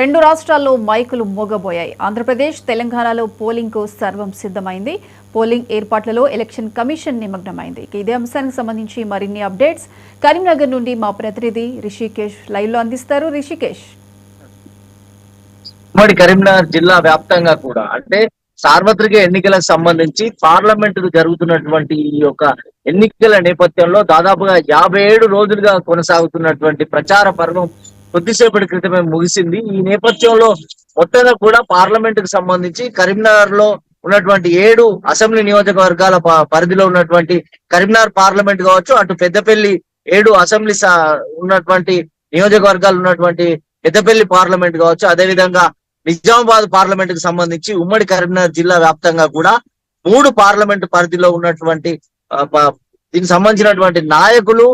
రెండు రాష్ట్రాల్లో మైకులు మోగబోయాయి. ఆంధ్రప్రదేశ్, తెలంగాణలో పోలింగ్కు సర్వం సిద్ధమైంది. పోలింగ్ ఏర్పాట్లలో ఎలక్షన్ కమిషన్ నిమగ్నమైంది. ఇదే అంశానికి సంబంధించి మరిన్ని అప్డేట్స్ కరీంనగర్ నుండి మా ప్రతినిధి రిషికేష్ లైవ్ లో అందిస్తారు. రిషికేష్, ఉమ్మడి కరీంనగర్ జిల్లా వ్యాప్తంగా కూడా అంటే సార్వత్రిక ఎన్నికలకు సంబంధించి పార్లమెంట్ జరుగుతున్నటువంటి ఈ యొక్క ఎన్నికల నేపథ్యంలో దాదాపుగా 57 రోజులుగా కొనసాగుతున్నటువంటి ప్రచార పర్వం కొద్దిసేపటి క్రితమే ముగిసింది. ఈ నేపథ్యంలో మొత్తంగా కూడా పార్లమెంట్ కు సంబంధించి కరీంనగర్ లో ఉన్నటువంటి 7 అసెంబ్లీ నియోజకవర్గాల పరిధిలో ఉన్నటువంటి కరీంనగర్ పార్లమెంట్ కావచ్చు, అటు పెద్దపల్లి 7 అసెంబ్లీ ఉన్నటువంటి నియోజకవర్గాలు ఉన్నటువంటి పెద్దపల్లి పార్లమెంట్ కావచ్చు, అదేవిధంగా నిజామాబాద్ పార్లమెంట్ కు సంబంధించి ఉమ్మడి కరీంనగర్ జిల్లా వ్యాప్తంగా కూడా 3 పార్లమెంట్ పరిధిలో ఉన్నటువంటి దీనికి సంబంధించినటువంటి నాయకులు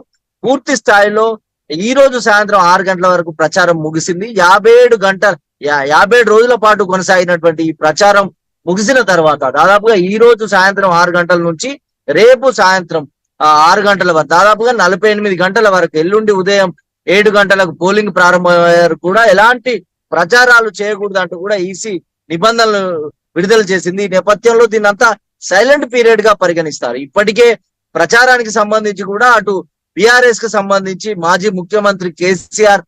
పూర్తి స్థాయిలో ఈ రోజు సాయంత్రం 6 గంటల వరకు ప్రచారం ముగిసింది. 57 రోజుల పాటు కొనసాగినటువంటి ఈ ప్రచారం ముగిసిన తర్వాత దాదాపుగా ఈ రోజు సాయంత్రం 6 గంటల నుంచి రేపు సాయంత్రం 6 గంటల వరకు దాదాపుగా 48 గంటల వరకు, ఎల్లుండి ఉదయం 7 గంటలకు పోలింగ్ ప్రారంభమయ్యారు కూడా ఎలాంటి ప్రచారాలు చేయకూడదు అంటూ కూడా ఈసీ నిబంధనలు విడుదల చేసింది. ఈ నేపథ్యంలో దీన్నంతా సైలెంట్ పీరియడ్ గా పరిగణిస్తారు. ఇప్పటికే ప్రచారానికి సంబంధించి కూడా అటు బిఆర్ఎస్ కు సంబంధించి మాజీ ముఖ్యమంత్రి కేసీఆర్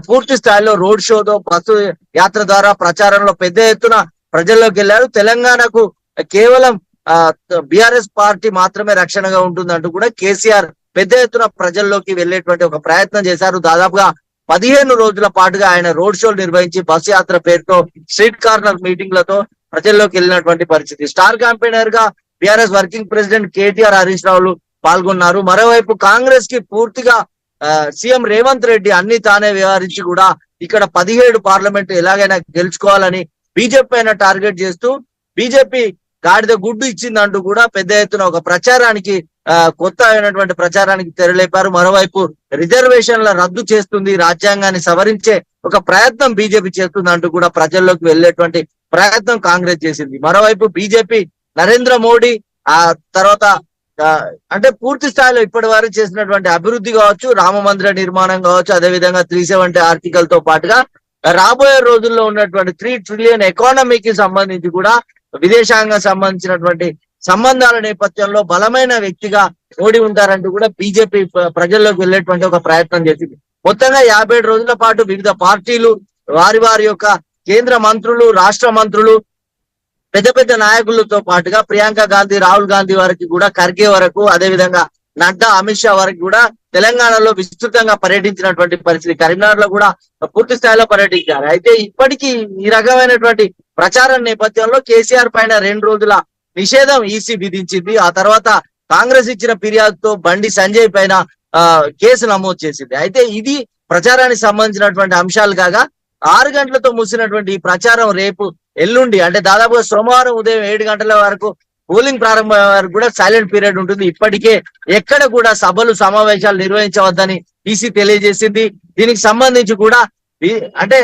పూర్తి స్థాయిలో రోడ్ షోతో బస్సు యాత్ర ద్వారా ప్రచారంలో పెద్ద ఎత్తున ప్రజల్లోకి వెళ్ళారు. తెలంగాణకు కేవలం బిఆర్ఎస్ పార్టీ మాత్రమే రక్షణగా ఉంటుందంటూ కూడా కేసీఆర్ పెద్ద ఎత్తున ప్రజల్లోకి వెళ్లేటువంటి ఒక ప్రయత్నం చేశారు. దాదాపుగా 15 రోజుల పాటుగా ఆయన రోడ్ షోలు నిర్వహించి బస్సు యాత్ర పేరుతో స్ట్రీట్ కార్నర్ మీటింగ్లతో ప్రజల్లోకి వెళ్ళినటువంటి పరిస్థితి. స్టార్ క్యాంపెయినర్ గా బిఆర్ఎస్ వర్కింగ్ ప్రెసిడెంట్ కేటీఆర్, హరీష్ రావులు పాల్గొన్నారు. మరోవైపు కాంగ్రెస్ కి పూర్తిగా సీఎం రేవంత్ రెడ్డి అన్ని తానే వ్యవహరించి కూడా ఇక్కడ 17 పార్లమెంట్ ఎలాగైనా గెలుచుకోవాలని బీజేపీ పైన టార్గెట్ చేస్తూ బీజేపీ గాడిద గుడ్డు ఇచ్చిందంటూ కూడా పెద్ద ఎత్తున ఒక ప్రచారానికి కొత్త అయినటువంటి ప్రచారానికి తెరలేపారు. మరోవైపు రిజర్వేషన్ల రద్దు చేస్తుంది, రాజ్యాంగాన్ని సవరించే ఒక ప్రయత్నం బీజేపీ చేస్తుంది అంటూ కూడా ప్రజల్లోకి వెళ్లేటువంటి ప్రయత్నం కాంగ్రెస్ చేసింది. మరోవైపు బీజేపీ నరేంద్ర మోడీ తర్వాత అంటే పూర్తి స్థాయిలో ఇప్పటి వరకు చేసినటువంటి అభివృద్ధి కావచ్చు, రామ మందిర నిర్మాణం కావచ్చు, అదేవిధంగా 370 ఆర్టికల్ తో పాటుగా రాబోయే రోజుల్లో ఉన్నటువంటి 3 ట్రిలియన్ ఎకానమీకి సంబంధించి కూడా విదేశాంగం సంబంధించినటువంటి సంబంధాల నేపథ్యంలో బలమైన వ్యక్తిగా మోడీ ఉంటారంటూ కూడా బీజేపీ ప్రజల్లోకి వెళ్ళేటువంటి ఒక ప్రయత్నం చేసింది. మొత్తంగా 57 రోజుల పాటు వివిధ పార్టీలు వారి యొక్క కేంద్ర మంత్రులు, రాష్ట్ర మంత్రులు, పెద్ద పెద్ద నాయకులతో పాటుగా ప్రియాంక గాంధీ, రాహుల్ గాంధీ వరకు కూడా, ఖర్గే వరకు, అదేవిధంగా నడ్డా, అమిత్ షా వరకు కూడా తెలంగాణలో విస్తృతంగా పర్యటించినటువంటి పరిస్థితి. కరీంనగర్ లో కూడా పూర్తి స్థాయిలో పర్యటించారు. అయితే ఇప్పటికీ ఈ రకమైనటువంటి ప్రచారం నేపథ్యంలో కేసీఆర్ పైన 2 రోజుల నిషేధం ఈసీ విధించింది. ఆ తర్వాత కాంగ్రెస్ ఇచ్చిన ఫిర్యాదుతో బండి సంజయ్ పైన కేసు నమోదు చేసింది. అయితే ఇది ప్రచారానికి సంబంధించినటువంటి అంశాలు కాగా 6 గంటలతో ముగిసినటువంటి ఈ ప్రచారం రేపు ఎల్లుండి అంటే దాదాపుగా సోమవారం ఉదయం 7 గంటల వరకు పోలింగ్ ప్రారంభం వరకు కూడా సైలెంట్ పీరియడ్ ఉంటుంది. ఇప్పటికే ఎక్కడ కూడా సభలు, సమావేశాలు నిర్వహించవద్దని ఈసీ తెలియజేసింది. దీనికి సంబంధించి కూడా అంటే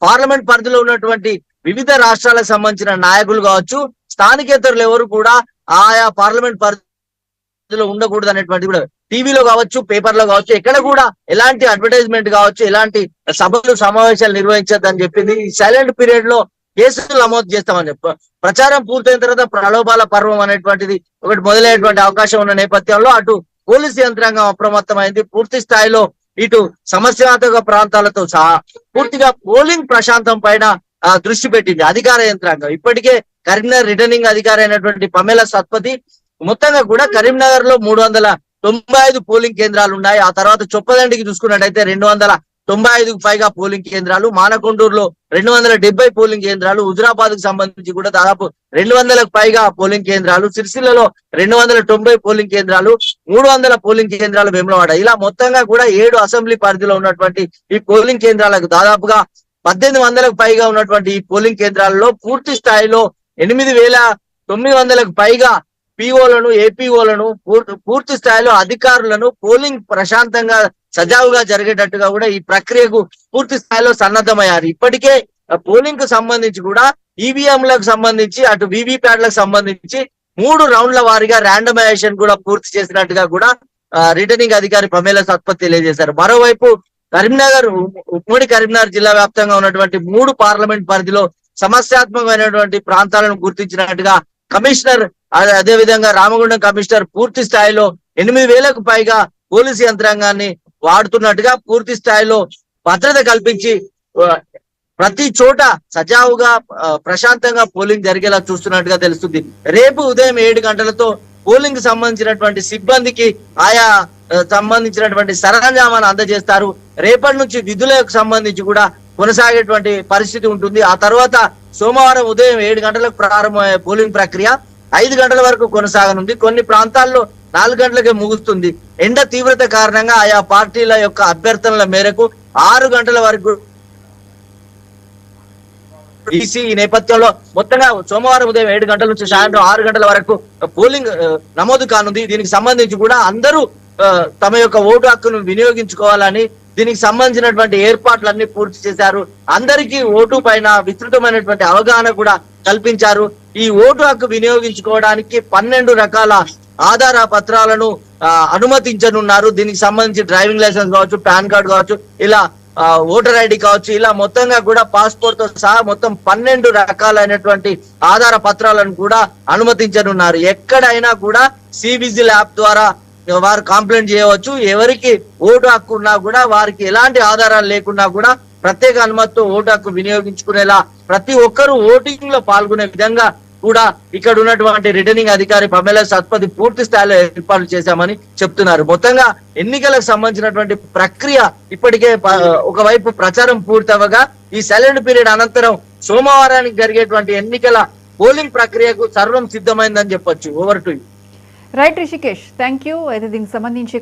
పార్లమెంట్ పరిధిలో ఉన్నటువంటి వివిధ రాష్ట్రాలకు సంబంధించిన నాయకులు కావచ్చు, స్థానికేతరులు ఎవరు కూడా ఆయా పార్లమెంట్ పరిధిలో ఉండకూడదు అనేటువంటి కూడా టీవీలో కావచ్చు, పేపర్లో కావచ్చు, ఎక్కడ కూడా ఎలాంటి అడ్వర్టైజ్మెంట్ కావచ్చు, ఎలాంటి సభలు, సమావేశాలు నిర్వహించద్దని చెప్పింది. ఈ సైలెంట్ పీరియడ్ లో కేసులు నమోదు చేస్తామని ప్రచారం పూర్తయిన తర్వాత ప్రలోభాల పర్వం అనేటువంటిది ఒకటి మొదలైనటువంటి అవకాశం ఉన్న నేపథ్యంలో అటు పోలీసు యంత్రాంగం అప్రమత్తమైంది. పూర్తి స్థాయిలో ఇటు సమస్యాత్మక ప్రాంతాలతో సహా పూర్తిగా పోలింగ్ ప్రశాంతం పైన దృష్టి పెట్టింది అధికార యంత్రాంగం. ఇప్పటికే కరీంనగర్ రిటర్నింగ్ అధికారి అయినటువంటి పమేలా సత్పతి మొత్తంగా కూడా కరీంనగర్ లో 395 పోలింగ్ కేంద్రాలు ఉన్నాయి. ఆ తర్వాత చొప్పదండికి చూసుకున్నట్టయితే 295కు పైగా పోలింగ్ కేంద్రాలు, మానకొండూరులో 270 పోలింగ్ కేంద్రాలు, హుజురాబాద్ కు సంబంధించి కూడా దాదాపు 200కు పైగా పోలింగ్ కేంద్రాలు, సిరిసిల్లలో 290 పోలింగ్ కేంద్రాలు, 300 పోలింగ్ కేంద్రాలు వేములవాడ, ఇలా మొత్తంగా కూడా 7 అసెంబ్లీ పరిధిలో ఉన్నటువంటి ఈ పోలింగ్ కేంద్రాలకు దాదాపుగా 1800కు పైగా ఉన్నటువంటి ఈ పోలింగ్ కేంద్రాలలో పూర్తి స్థాయిలో 8900కు పైగా పిఓలను, ఏపీఓలను, పూర్తి స్థాయిలో అధికారులను పోలింగ్ ప్రశాంతంగా సజావుగా జరిగేటట్టుగా కూడా ఈ ప్రక్రియకు పూర్తి స్థాయిలో సన్నద్ధమయ్యారు. ఇప్పటికే పోలింగ్ కు సంబంధించి కూడా ఈవీఎంలకు సంబంధించి అటు వీవీప్యాట్లకు సంబంధించి 3 రౌండ్ల వారీగా ర్యాండమైజేషన్ కూడా పూర్తి చేసినట్టుగా కూడా రిటర్నింగ్ అధికారి పమేలా సత్పతి తెలియజేశారు. మరోవైపు కరీంనగర్ ఉమ్మడి కరీంనగర్ జిల్లా వ్యాప్తంగా ఉన్నటువంటి 3 పార్లమెంట్ పరిధిలో సమస్యాత్మకమైనటువంటి ప్రాంతాలను గుర్తించినట్టుగా కమిషనర్ అదే విధంగా రామగుండం కమిషనర్ పూర్తి స్థాయిలో 8,000కు పైగా పోలీసు యంత్రాంగాన్ని వాడుతున్నట్టుగా పూర్తి స్థాయిలో భద్రత కల్పించి ప్రతి చోట సజావుగా ప్రశాంతంగా పోలింగ్ జరిగేలా చూస్తున్నట్టుగా తెలుస్తుంది. రేపు ఉదయం 7 గంటలతో పోలింగ్ సంబంధించినటువంటి సిబ్బందికి ఆయా సంబంధించినటువంటి సరంజామాను అందజేస్తారు. రేపటి నుంచి విధులకు సంబంధించి కూడా కొనసాగేటువంటి పరిస్థితి ఉంటుంది. ఆ తర్వాత సోమవారం ఉదయం 7 గంటలకు ప్రారంభమయ్యే పోలింగ్ ప్రక్రియ 5 గంటల వరకు కొనసాగనుంది. కొన్ని ప్రాంతాల్లో 4 గంటలకే ముగుస్తుంది. ఎండ తీవ్రత కారణంగా ఆయా పార్టీల యొక్క అభ్యర్థనల మేరకు 6 గంటల వరకు ఈ నేపథ్యంలో మొత్తంగా సోమవారం ఉదయం 7 గంటల నుంచి సాయంత్రం 6 గంటల వరకు పోలింగ్ నమోదు కానుంది. దీనికి సంబంధించి కూడా అందరూ తమ యొక్క ఓటు హక్కును వినియోగించుకోవాలని దీనికి సంబంధించినటువంటి ఏర్పాట్లన్నీ పూర్తి చేశారు. అందరికీ ఓటు పైన విస్తృతమైనటువంటి అవగాహన కూడా కల్పించారు. ఈ ఓటు హక్కు వినియోగించుకోవడానికి 12 రకాల ఆధార పత్రాలను అనుమతించనున్నారు. దీనికి సంబంధించి డ్రైవింగ్ లైసెన్స్ కావచ్చు, పాన్ కార్డు కావచ్చు, ఇలా ఓటర్ ఐడి కావచ్చు, ఇలా మొత్తంగా కూడా పాస్పోర్ట్ తో సహా మొత్తం 12 రకాలైనటువంటి ఆధార పత్రాలను కూడా అనుమతించనున్నారు. ఎక్కడైనా కూడా సివిజిల్ యాప్ ద్వారా వారు కంప్లైంట్ చేయవచ్చు. ఎవరికి ఓటు హక్కు ఉన్నా కూడా వారికి ఎలాంటి ఆధారాలు లేకున్నా కూడా ప్రత్యేక అనుమతితో ఓటు హక్కు వినియోగించుకునేలా ప్రతి ఒక్కరూ ఓటింగ్ లో పాల్గొనే విధంగా కూడా ఇక్కడ ఉన్నటువంటి రిటర్నింగ్ అధికారి పమేలా సత్పతి పూర్తి స్థాయిలో ఏర్పాట్లు చేశామని చెప్తున్నారు. మొత్తంగా ఎన్నికలకు సంబంధించినటువంటి ప్రక్రియ ఇప్పటికే ఒకవైపు ప్రచారం పూర్తవగా ఈ సైలెంట్ పీరియడ్ అనంతరం సోమవారానికి జరిగేటువంటి ఎన్నికల పోలింగ్ ప్రక్రియకు సర్వం సిద్ధమైందని చెప్పొచ్చు. Over to you. Right Rishikesh, thank you. అయితే దీనికి సంబంధించి